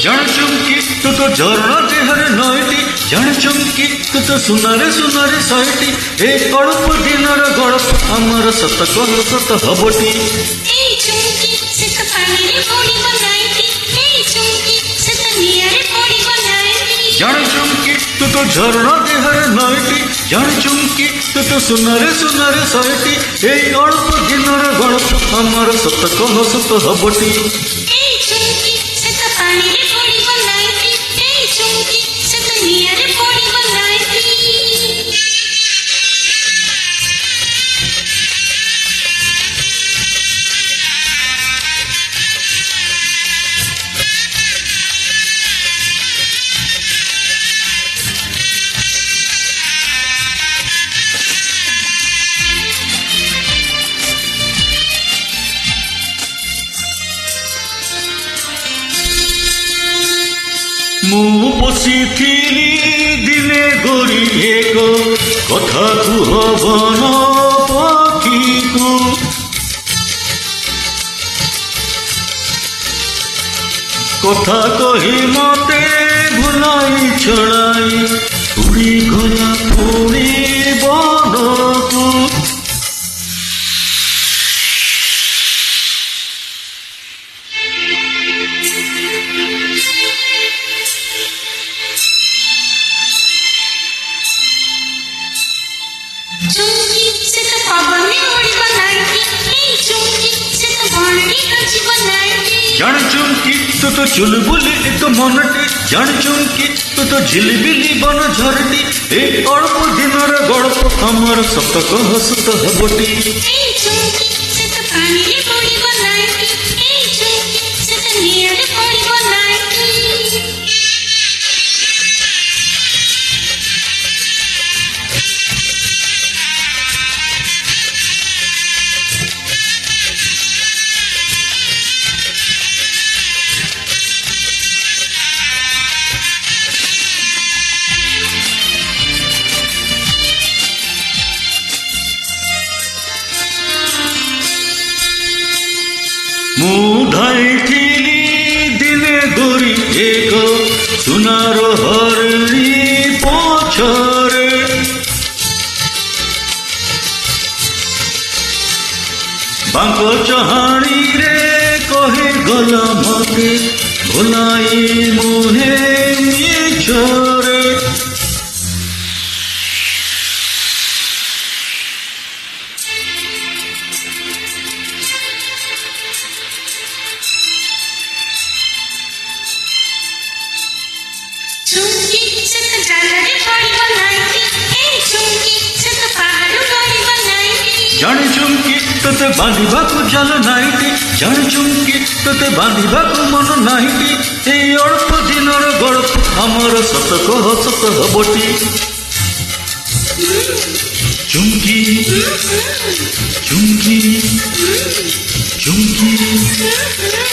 जण चुमकी तू तो झरना देहर नईटी जण चुमकी तू तो सुनारे सुनारे सईटी ए कड़प दिनर गड़प आमर सत कह सत हबटी जण चुमकी तू तो झरना देहर नईटी जण चुमकी तू तो सुनारे सुनारे सईटी ए कड़प दिनर गड़प आमर सत कह सत हबटी मु बसिथिली दिने गोरी एक कथा कुह बन पक्षी को कथा कही मते भुलाई छड़ाई उड़ी गला पुणी बन को जण चुमकी तू तो चुलबुली एक मनटी जण चुमकी तू तो झिलबिली बन झरटी ए अल्प दिनर गड़प हमर सत कह सत हबटी मुधाइथिली दिने गोरी एक सुनार हरणी पछरे बांक चहाणी रे कहे गला मते भुलाई मुहे मिछरे जण चुमकी तोते बांधिबा को जल नाईटी जण चुमकी तोते बांधिबा को मन नाईटी ए अल्प दिनर गड़प हमर सत कह सत हबटी चुमकी चुमकी चुमकी